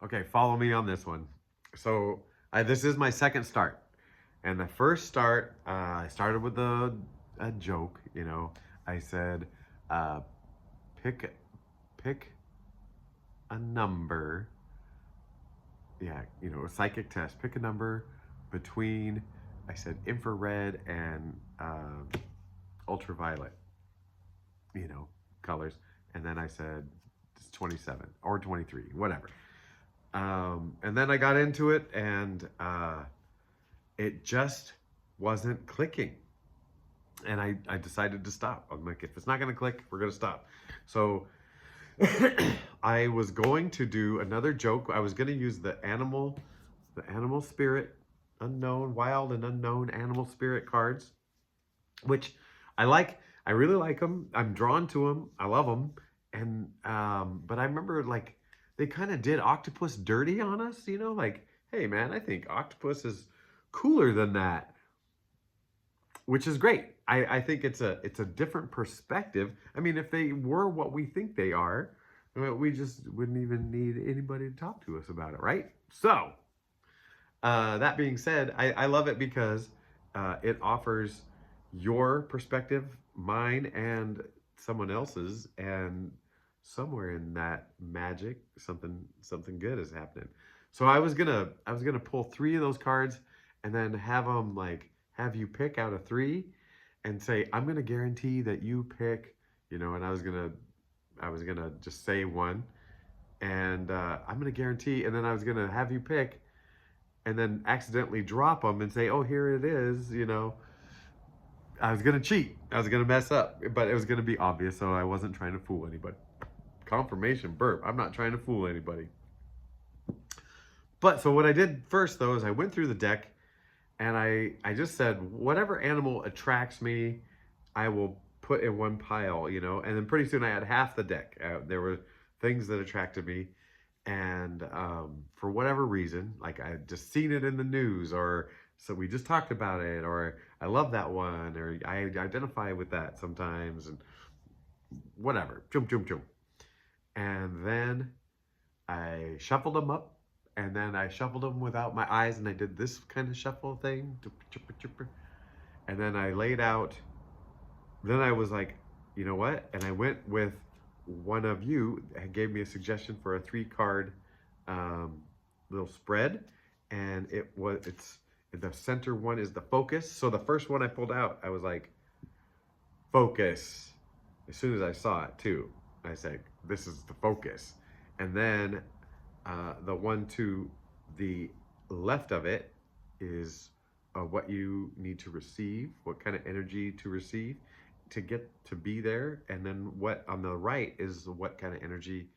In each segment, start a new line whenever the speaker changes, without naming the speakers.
Okay, follow me on this one. So this is my second start. And the first start, I started with a joke, you know. I said, uh, pick, pick a number. Yeah, you know, a psychic test. Pick a number between, I said, infrared and ultraviolet, you know, colors. And then I said, it's 27 or 23, whatever. And then I got into it, and it just wasn't clicking. And I decided to stop. I'm like, if it's not going to click, we're going to stop. So I was going to do another joke. I was going to use the animal spirit, unknown, wild and unknown animal spirit cards, which I like. I really like them. I'm drawn to them. I love them. And but I remember like they kind of did octopus dirty on us, you know, like, hey man, I think octopus is cooler than that, which is great. I think it's a different perspective. I mean, if they were what we think they are, we just wouldn't even need anybody to talk to us about it, right? So that being said, I love it because it offers your perspective, mine, and someone else's, and somewhere in that magic, something good is happening. So I was gonna pull three of those cards, and then have them like have you pick out of three, and say I'm gonna guarantee that you pick, you know, and I was gonna just say one, and I'm gonna guarantee, and then I was gonna have you pick, and then accidentally drop them and say, oh, here it is, you know. I was going to cheat. I was going to mess up, but it was going to be obvious, so I wasn't trying to fool anybody. Confirmation burp. I'm not trying to fool anybody. But so what I did first, though, is I went through the deck, and I just said, whatever animal attracts me, I will put in one pile, you know. And then pretty soon I had half the deck. There were things that attracted me. And for whatever reason, like I had just seen it in the news, or so we just talked about it, or I love that one, or I identify with that sometimes, and whatever. Chum, chum, chum. And then I shuffled them up, and then I shuffled them without my eyes, and I did this kind of shuffle thing. And then I laid out, then I was like, you know what? And I went with one of you gave me a suggestion for a 3-card little spread, and it's the center one is the focus. So the first one I pulled out, I was like, focus. As soon as I saw it too, I said, this is the focus. And then the one to the left of it is what you need to receive, what kind of energy to receive to get to be there. And then what on the right is what kind of energy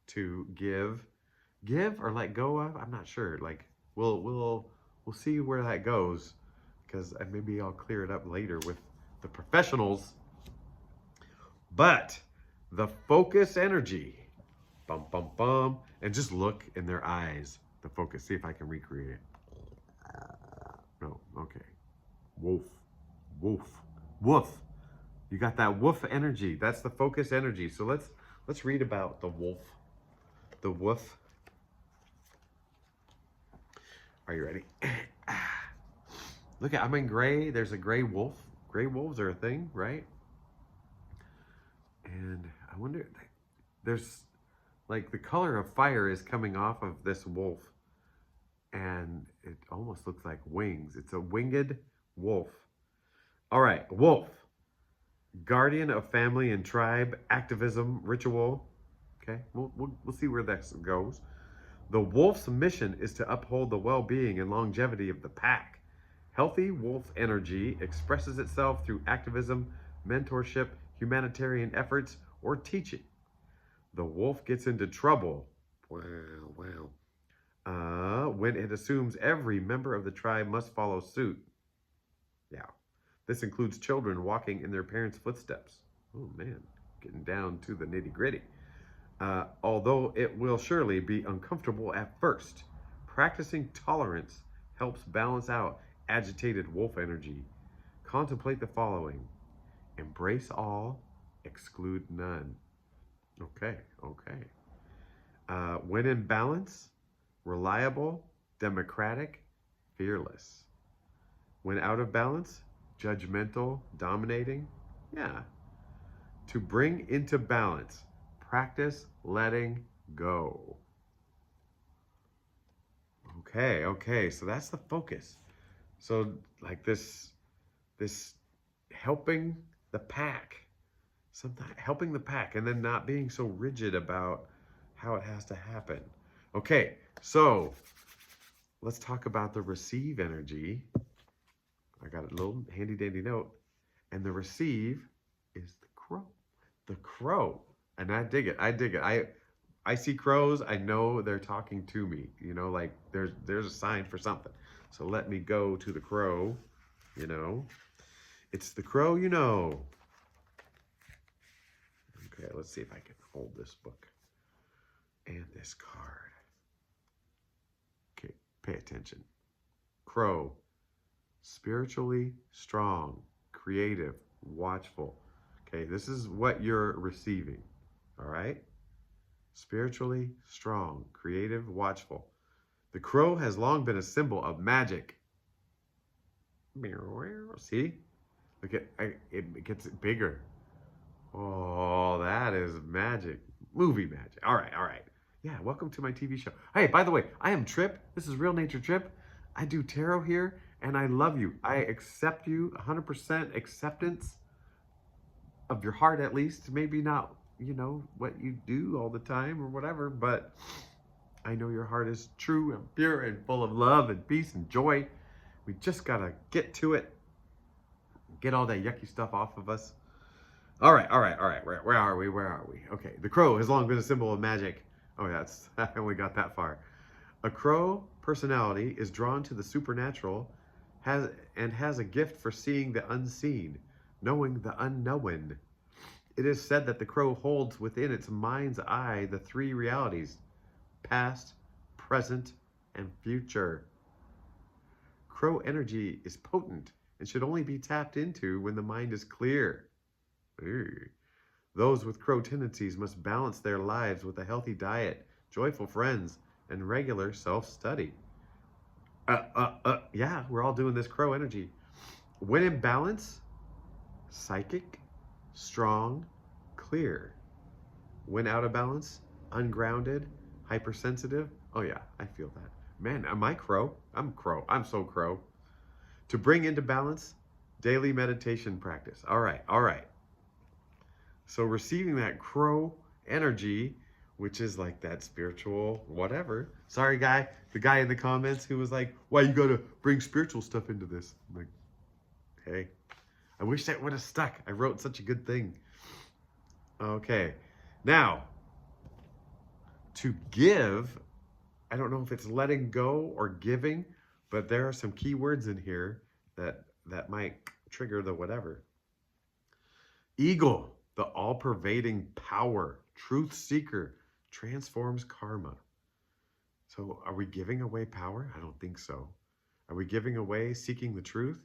to give or let go of. I'm not sure. Like we'll see where that goes, because maybe I'll clear it up later with the professionals. But the focus energy, bum bum bum, and just look in their eyes. The focus. See if I can recreate it. No, okay. Wolf, wolf, woof. You got that woof energy. That's the focus energy. So let's read about the wolf. The woof. Are you ready? Look at, I'm in gray. There's a gray wolf. Gray wolves are a thing, right? And I wonder, there's like the color of fire is coming off of this wolf, and it almost looks like wings. It's a winged wolf. All right, wolf. Guardian of family and tribe, activism, ritual. Okay, we'll see where that goes. The wolf's mission is to uphold the well-being and longevity of the pack. Healthy wolf energy expresses itself through activism, mentorship, humanitarian efforts, or teaching. The wolf gets into trouble. Wow. When it assumes every member of the tribe must follow suit. Yeah. This includes children walking in their parents' footsteps. Oh man, getting down to the nitty-gritty. Although it will surely be uncomfortable at first, practicing tolerance helps balance out agitated wolf energy. Contemplate the following: embrace all, exclude none. Okay. When in balance, reliable, democratic, fearless. When out of balance, judgmental, dominating. Yeah. To bring into balance, practice letting go. Okay, so that's the focus. So like this helping the pack, sometimes helping the pack, and then not being so rigid about how it has to happen. Okay, so let's talk about the receive energy. I got a little handy dandy note, and the receive is the crow. The crow, and I dig it. I dig it. I see crows. I know they're talking to me. You know, like there's a sign for something. So let me go to the crow. You know, it's the crow. You know. Okay, let's see if I can hold this book and this card. Okay, pay attention. Crow, spiritually strong, creative, watchful. Okay, this is what you're receiving. All right. Spiritually strong, creative, watchful. The crow has long been a symbol of magic. See? Look at it gets bigger. Oh, that is magic. Movie magic. All right. Yeah, welcome to my TV show. Hey, by the way, I am Trip. This is Real Nature Trip. I do tarot here, and I love you. I accept you, 100% acceptance of your heart, at least. Maybe not, you know, what you do all the time or whatever, but I know your heart is true and pure and full of love and peace and joy. We just gotta get to it. Get all that yucky stuff off of us. All right. Where are we? Okay, the crow has long been a symbol of magic. Oh, I only got that far. A crow personality is drawn to the supernatural, has a gift for seeing the unseen, knowing the unknown. It is said that the crow holds within its mind's eye the three realities: past, present, and future. Crow energy is potent and should only be tapped into when the mind is clear. Those with crow tendencies must balance their lives with a healthy diet, joyful friends, and regular self-study. Yeah, we're all doing this crow energy. When in balance, psychic, strong, clear. When out of balance, ungrounded, hypersensitive. Oh yeah, I feel that. Man, am I crow? I'm crow. I'm so crow. To bring into balance, daily meditation practice. All right. So receiving that crow energy, which is like that spiritual whatever. Sorry, the guy in the comments who was like, why you gotta bring spiritual stuff into this? I'm like, hey, I wish that would have stuck. I wrote such a good thing. Okay, now, to give, I don't know if it's letting go or giving, but there are some key words in here that might trigger the whatever. Eagle, the all-pervading power, truth seeker, transforms karma. So are we giving away power? I don't think so. Are we giving away seeking the truth?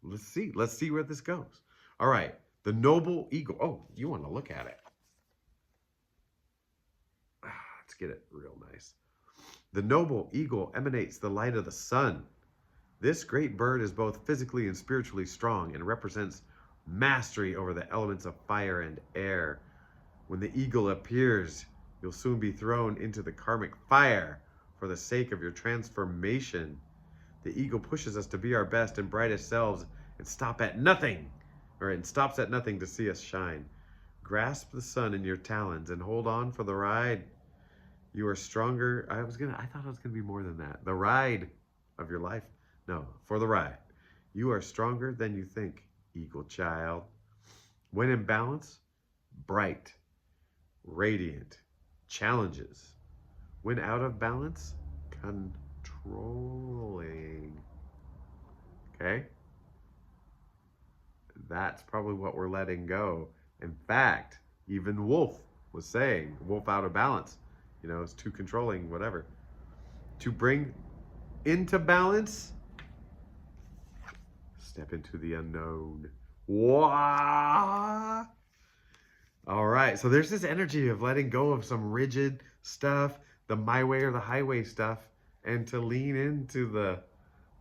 Let's see where this goes. All right, the noble eagle. Oh, you want to look at it. Let's get it real nice. The noble eagle emanates the light of the sun. This great bird is both physically and spiritually strong and represents mastery over the elements of fire and air. When the eagle appears, you'll soon be thrown into the karmic fire for the sake of your transformation. The eagle pushes us to be our best and brightest selves and stops at nothing to see us shine. Grasp the sun in your talons and hold on for the ride. You are stronger. I thought it was gonna be more than that. The ride of your life. No, for the ride. You are stronger than you think, eagle child. When in balance, bright, radiant, challenges. When out of balance, controlling. Okay? That's probably what we're letting go. In fact, even Wolf was saying, Wolf out of balance, you know, it's too controlling, whatever. To bring into balance, step into the unknown. Wah! All right, so there's this energy of letting go of some rigid stuff, the my way or the highway stuff, and to lean into the,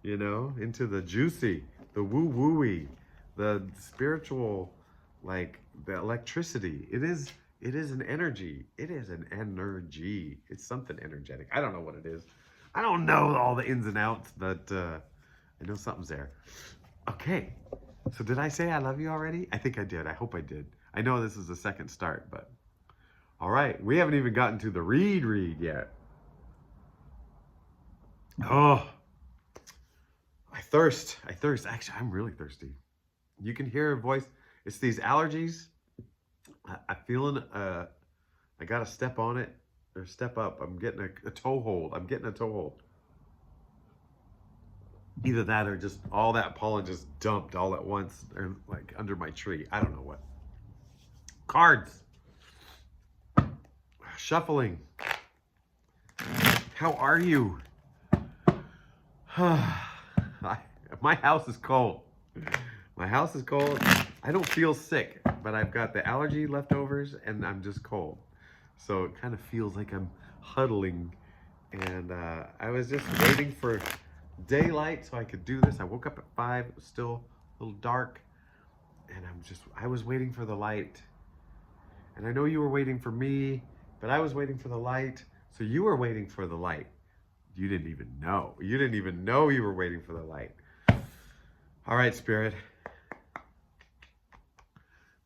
into the juicy, the woo-wooey, the spiritual, like the electricity. It is an energy. It is an energy. It's something energetic. I don't know what it is. I don't know all the ins and outs, but I know something's there. Okay, so did I say I love you already? I think I did. I hope I did. I know this is the second start, but all right. We haven't even gotten to the read yet. Oh, I thirst. Actually, I'm really thirsty. You can hear a voice. It's these allergies. I'm feeling, I got to step on it or step up. I'm getting a toehold. Either that or just all that pollen just dumped all at once or like under my tree. I don't know what. Cards. Shuffling. How are you? My house is cold. My house is cold. I don't feel sick, but I've got the allergy leftovers and I'm just cold. So it kind of feels like I'm huddling. And I was just waiting for daylight so I could do this. I woke up at 5. It was still a little dark. And I was waiting for the light. And I know you were waiting for me, but I was waiting for the light. So you were waiting for the light. You didn't even know. You didn't even know you were waiting for the light. All right, Spirit.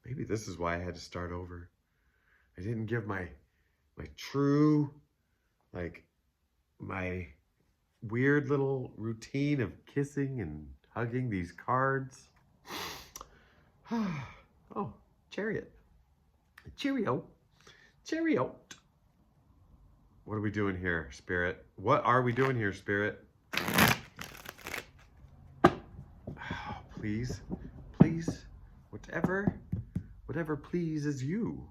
Maybe this is why I had to start over. I didn't give my true, like, my weird little routine of kissing and hugging these cards. Oh, Chariot. Cheerio. Cheerio. What are we doing here, Spirit? What are we doing here, Spirit? Oh, please, please, whatever pleases you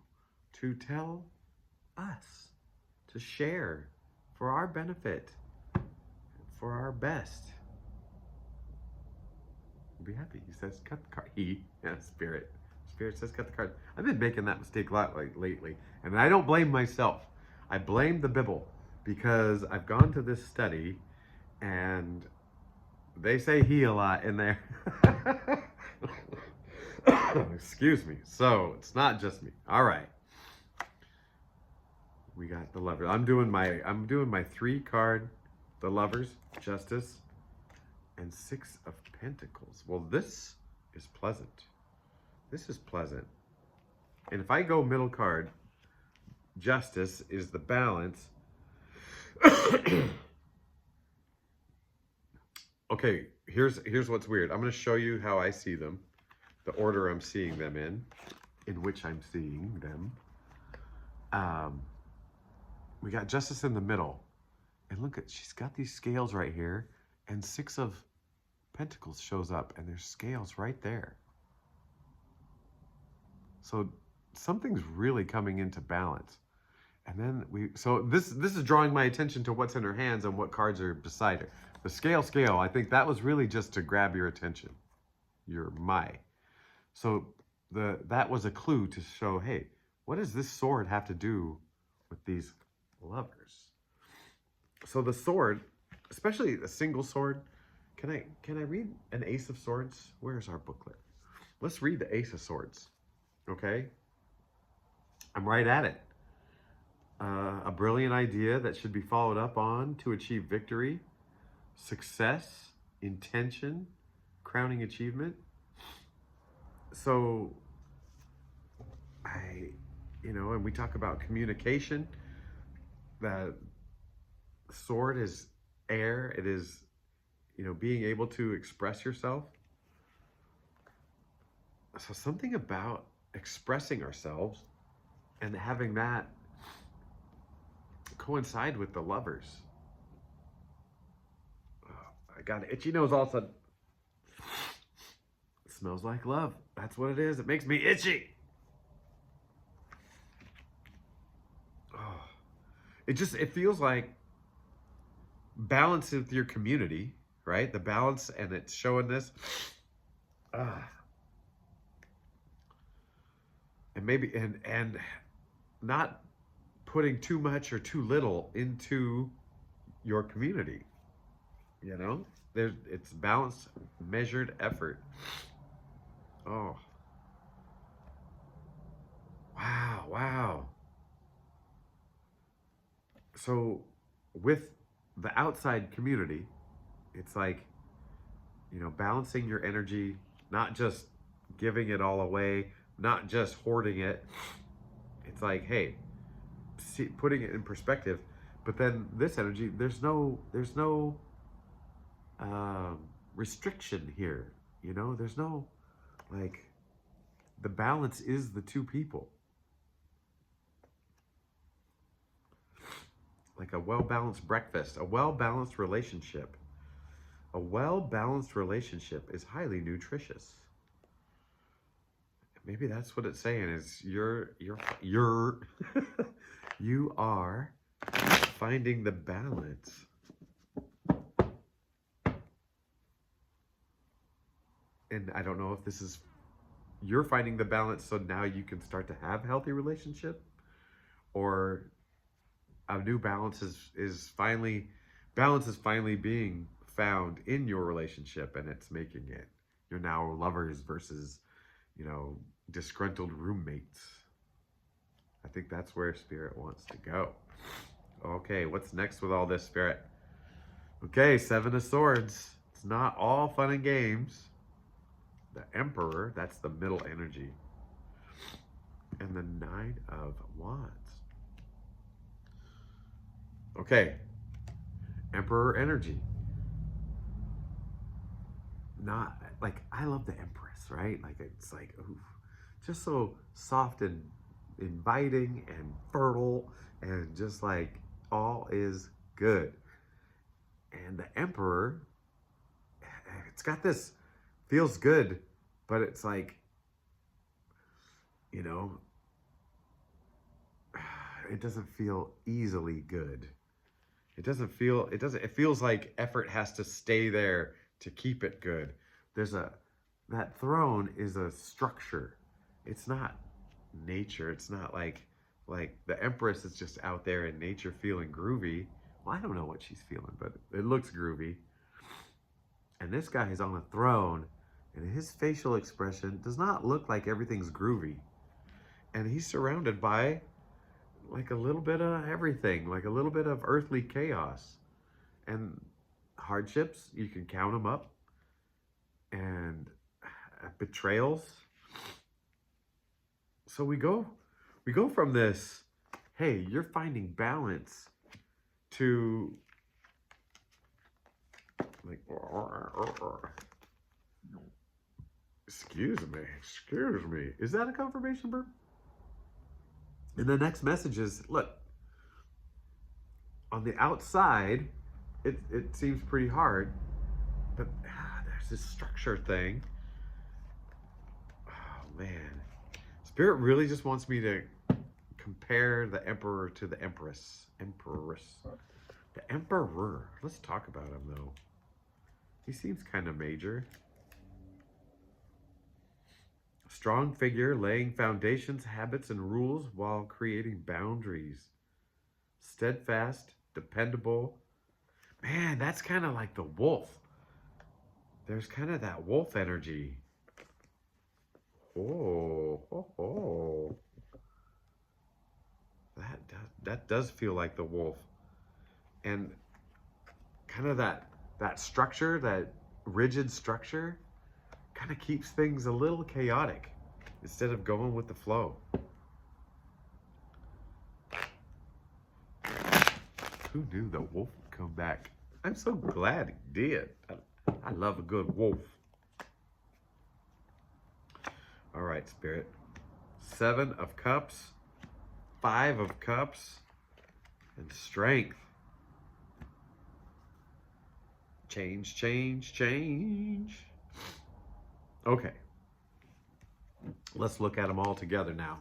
to tell us, to share for our benefit, for our best. We'll be happy. He says, cut the card. Spirit. Spirit says, cut the card. I've been making that mistake a lot lately, and I don't blame myself. I blame the Bible because I've gone to this study and they say he a lot in there. Excuse me. So it's not just me. All right. We got the Lovers. I'm doing my 3 card, the Lovers, Justice, and 6 of Pentacles. Well, this is pleasant. This is pleasant. And if I go middle card, Justice is the balance. Okay, here's what's weird. I'm going to show you how I see them, the order I'm seeing them in which I'm seeing them. We got Justice in the middle. And look at, she's got these scales right here, and 6 of Pentacles shows up, and there's scales right there. So something's really coming into balance. And then so this is drawing my attention to what's in her hands and what cards are beside her. The scale, I think that was really just to grab your attention. So that was a clue to show, hey, what does this sword have to do with these lovers? So the sword, especially a single sword, can I read an Ace of Swords? Where's our booklet? Let's read the Ace of Swords. Okay? I'm right at it. A brilliant idea that should be followed up on to achieve victory, success, intention, crowning achievement. So and we talk about communication. The sword is air. It is, being able to express yourself. So something about expressing ourselves and having that coincide with the lovers. Oh, I got an itchy nose all of a sudden. It smells like love. That's what it is. It makes me itchy. Oh, it feels like balance with your community, right? The balance, and it's showing this. and maybe and not putting too much or too little into your community. You know, it's balanced, measured effort. Oh, wow, wow. So with the outside community, it's like, balancing your energy, not just giving it all away, not just hoarding it. It's like, hey, putting it in perspective. But then this energy, there's no um, restriction here. There's no, like, the balance is the two people. Like a well-balanced breakfast, a well-balanced relationship. A well-balanced relationship is highly nutritious. Maybe that's what it's saying is you are finding the balance. And I don't know if this is you're finding the balance so now you can start to have a healthy relationship, or a new balance is finally being found in your relationship, and it's making it you're now lovers versus disgruntled roommates. I think that's where Spirit wants to go. Okay, what's next with all this, Spirit? Okay, Seven of Swords. It's not all fun and games. The Emperor, that's the middle energy. And the Nine of Wands. Okay, Emperor energy. Not like, I love the Empress, right? Like, it's like, ooh, just so soft and inviting and fertile, and just like all is good. And the Emperor, it's got this, feels good, but it's like, it doesn't feel easily good. It feels like effort has to stay there to keep it good. That throne is a structure. It's not nature. It's not like the Empress is just out there in nature feeling groovy. Well, I don't know what she's feeling, but it looks groovy. And this guy is on a throne, and his facial expression does not look like everything's groovy. And he's surrounded by like a little bit of everything, like a little bit of earthly chaos and hardships. You can count them up, and betrayals. So we go from this, hey, you're finding balance, to like, excuse me. Is that a confirmation burp? And the next message is, look, on the outside, it seems pretty hard, but there's this structure thing. Oh man, Spirit really just wants me to compare the Emperor to the Empress. The Emperor. Let's talk about him though. He seems kind of major. Strong figure, laying foundations, habits, and rules while creating boundaries. Steadfast, dependable. Man, that's kind of like the wolf. There's kind of that wolf energy. Oh. That does feel like the wolf. And kind of that structure, that rigid structure, kind of keeps things a little chaotic instead of going with the flow. Who knew the wolf would come back? I'm so glad he did. I love a good wolf. All right, Spirit. 7 of Cups, 5 of Cups, and Strength. Change. Okay. Let's look at them all together now.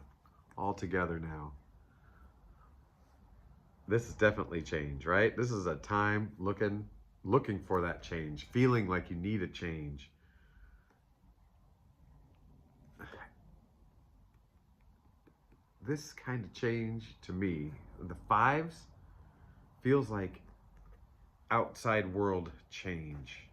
This is definitely change, right? This is a time looking for that change, feeling like you need a change. this kind of change to me, the fives feels like outside world change,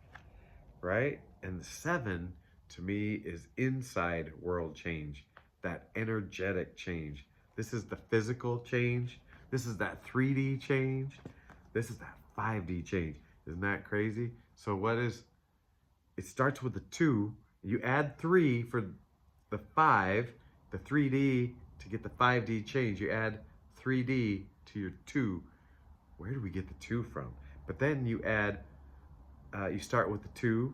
right? And the seven to me is inside world change, that energetic change. This is the physical change. This is that 3D change. This is that 5D change. Isn't that crazy? So it starts with the 2. You add 3 for the 5, the 3D to get the 5D change. You add 3D to your 2. Where do we get the 2 from? But then you add, you start with the 2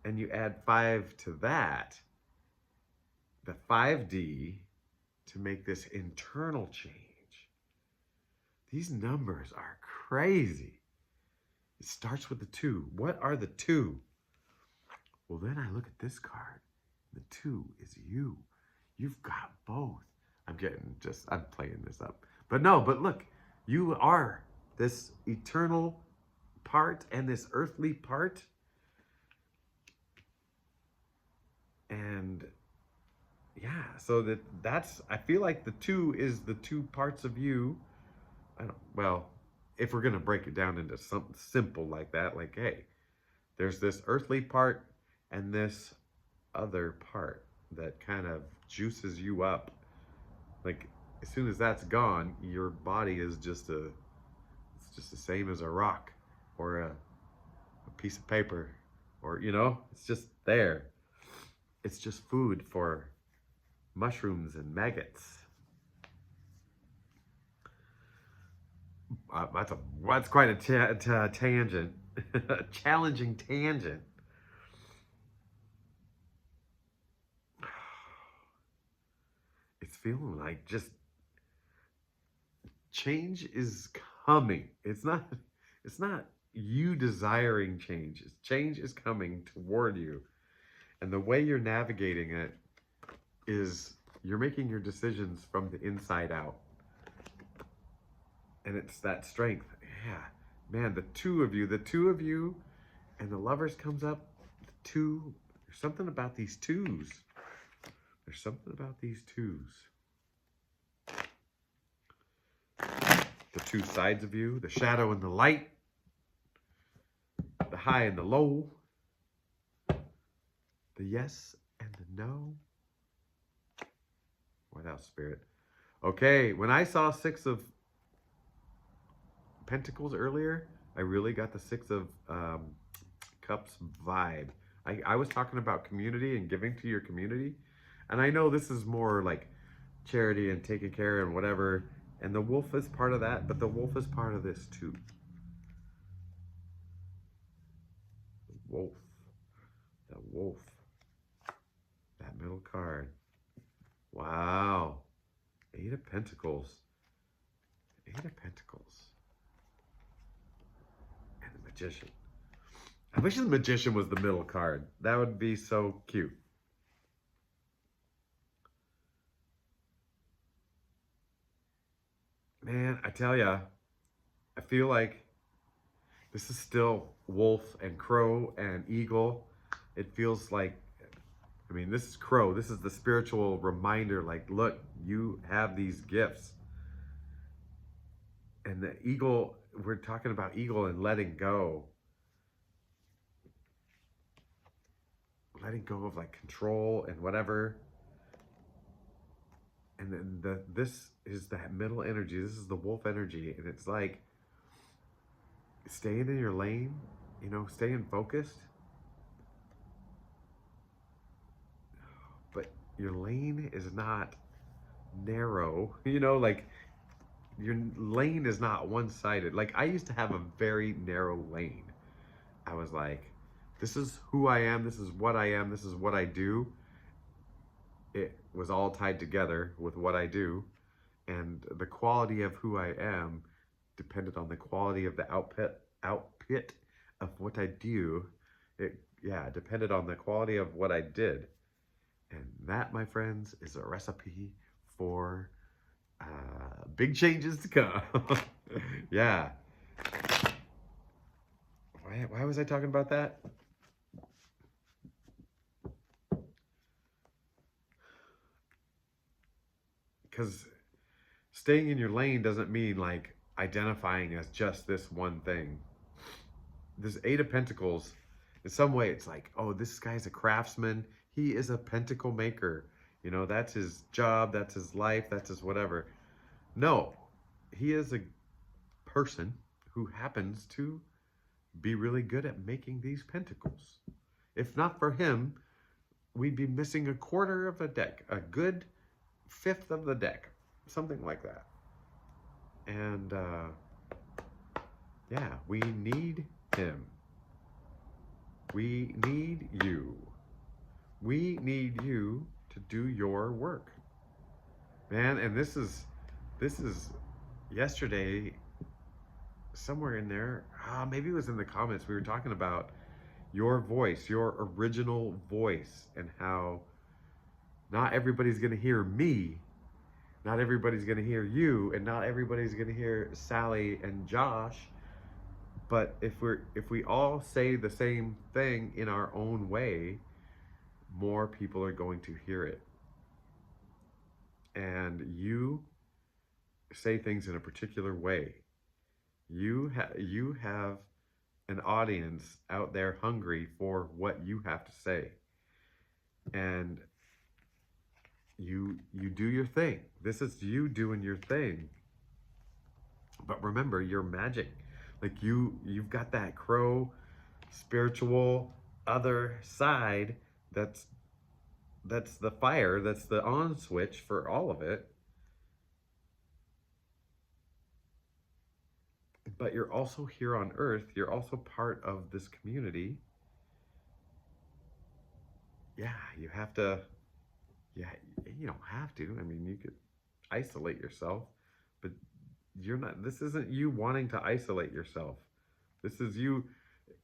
and you add 5 to that, the 5D, to make this internal change. These numbers are crazy. It starts with the 2. What are the 2? Well, then I look at this card. The 2 is you. You've got both. I'm playing this up. But no, but look, you are this eternal part and this earthly part. And yeah, so that's, I feel like the 2 is the 2 parts of you. Well, if we're going to break it down into something simple like that, like, hey, there's this earthly part and this other part that kind of juices you up. Like, as soon as that's gone, your body is it's just the same as a rock or a piece of paper, or, it's just there. It's just food for mushrooms and maggots. That's quite a tangent, a challenging tangent. It's feeling like just change is coming. It's not you desiring change. Change is coming toward you. And the way you're navigating it is you're making your decisions from the inside out. And it's that strength. Yeah, man, the two of you, and the Lovers comes up. The 2, there's something about these 2s. There's something about these 2s. The 2 sides of you, the shadow and the light, the high and the low, the yes and the no. What else, Spirit? Okay, when I saw 6 of Pentacles earlier, I really got the 6 of Cups vibe. I was talking about community and giving to your community. And I know this is more like charity and taking care and whatever. And the wolf is part of that, but the wolf is part of this too. The wolf. That middle card. Wow. 8 of Pentacles. 8 of Pentacles. And the Magician. I wish the Magician was the middle card. That would be so cute. Man, I tell ya, I feel like this is still wolf and crow and eagle. It feels like, this is crow. This is the spiritual reminder, like, look, you have these gifts. And the eagle, we're talking about eagle and letting go. Letting go of like control and whatever. And then this is that middle energy. This is the wolf energy. And it's like staying in your lane, staying focused. But your lane is not narrow, like your lane is not one-sided. Like I used to have a very narrow lane. I was like, this is who I am. This is what I am. This is what I do. It was all tied together with what I do. And the quality of who I am depended on the quality of the output of what I do. It depended on the quality of what I did. And that, my friends, is a recipe for big changes to come. Yeah. Why was I talking about that? Because staying in your lane doesn't mean like identifying as just this one thing. This Eight of Pentacles, in some way, it's like, oh, this guy's a craftsman. He is a pentacle maker. You know, that's his job, that's his life, that's his whatever. No, he is a person who happens to be really good at making these pentacles. If not for him, we'd be missing a quarter of the deck, a good fifth of the deck, something like that. And yeah, we need him. We need you. We need you to do your work, man. And this is yesterday, somewhere in there, maybe it was in the comments, we were talking about your voice, your original voice, and how not everybody's gonna hear me, not everybody's gonna hear you, and not everybody's gonna hear Sally and Josh. But if we all say the same thing in our own way, more people are going to hear it. And you say things in a particular way. You have an audience out there hungry for what you have to say. And you do your thing. This is you doing your thing. But remember, you're magic. Like you've got that crow spiritual other side that's the fire, that's the on switch for all of it. But you're also here on earth. You're also part of this community. Yeah, you have to, yeah, you don't have to. I mean, you could isolate yourself, but you're not, this isn't you wanting to isolate yourself. This is you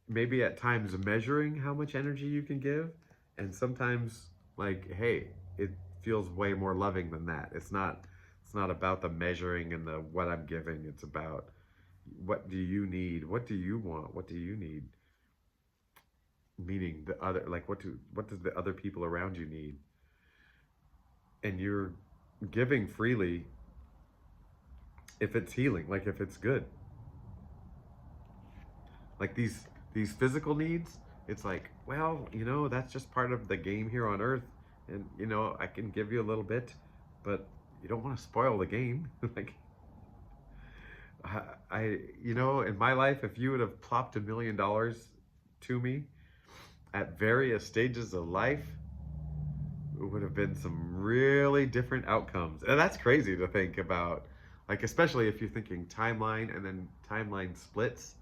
maybe at times measuring how much energy you can give, and sometimes like, hey, it feels way more loving than that. It's not about the measuring and the what I'm giving. It's about what do you need? What do you want? What do you need? Meaning the other, like what does the other people around you need? And you're giving freely if it's healing, like if it's good. Like these physical needs, it's like, well, you know, that's just part of the game here on earth, and you know, I can give you a little bit, but you don't want to spoil the game. Like you know, in my life, if you would have plopped $1 million to me at various stages of life, it would have been some really different outcomes. And that's crazy to think about, like, especially if you're thinking timeline and then timeline splits.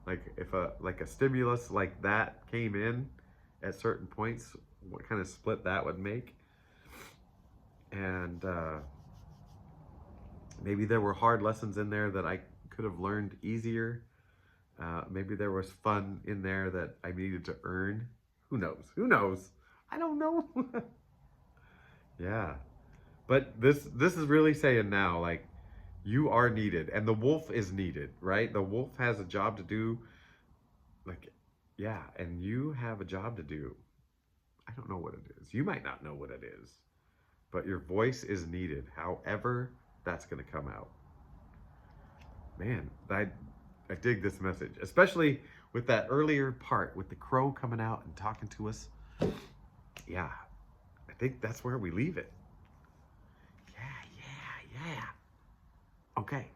Like if a stimulus like that came in at certain points, what kind of split that would make. And maybe there were hard lessons in there that I could have learned easier. Maybe there was fun in there that I needed to earn. Who knows? Who knows? I don't know. Yeah. But this is really saying now, like, you are needed, and the wolf is needed, right? The wolf has a job to do. Like, yeah, and you have a job to do. I don't know what it is. You might not know what it is, but your voice is needed, however that's going to come out. Man, I dig this message, especially with that earlier part with the crow coming out and talking to us. Yeah, I think that's where we leave it. Yeah. Okay.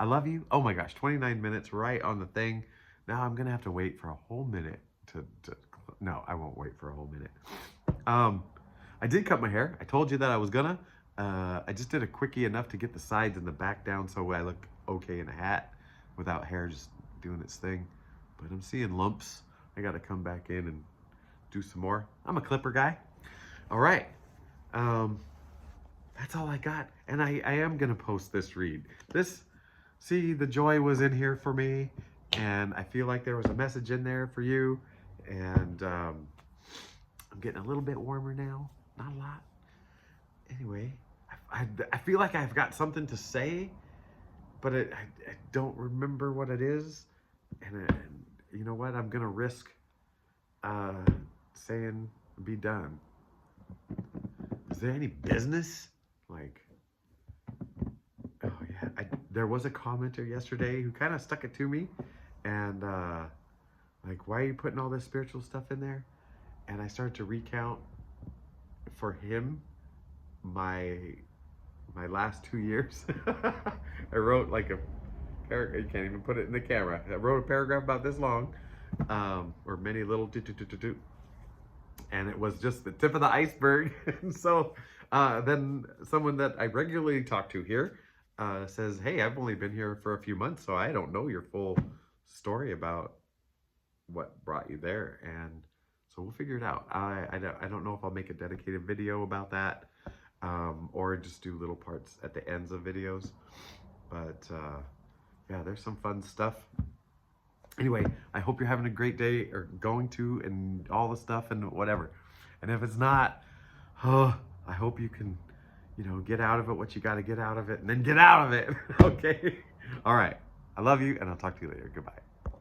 I love you. Oh my gosh, 29 minutes right on the thing. Now I'm going to have to wait for a whole minute to no, I won't wait for a whole minute. I did cut my hair. I told you that I was gonna. I just did a quickie enough to get the sides and the back down so I look okay in a hat without hair just doing its thing. But I'm seeing lumps. I got to come back in and do some more. I'm a clipper guy. All right. That's all I got. And I am going to post this read. See, the joy was in here for me. And I feel like there was a message in there for you. And I'm getting a little bit warmer now. Not a lot. Anyway, I feel like I've got something to say, but I don't remember what it is. And you know what? I'm going to risk saying be done. Is there any business? Like, oh there was a commenter yesterday who kind of stuck it to me, and like, why are you putting all this spiritual stuff in there? And I started to recount for him my last 2 years. I wrote like a paragraph. You can't even put it in the camera. I wrote a paragraph about this long, or many little do, and it was just the tip of the iceberg. And so then someone that I regularly talk to here says, "Hey, I've only been here for a few months, so I don't know your full story about what brought you there." And so we'll figure it out. I don't know if I'll make a dedicated video about that, or just do little parts at the ends of videos. But yeah, there's some fun stuff. Anyway, I hope you're having a great day, or going to, and all the stuff and whatever. And if it's not, oh, I hope you can, get out of it what you got to get out of it, and then get out of it. Okay? All right. I love you, and I'll talk to you later. Goodbye.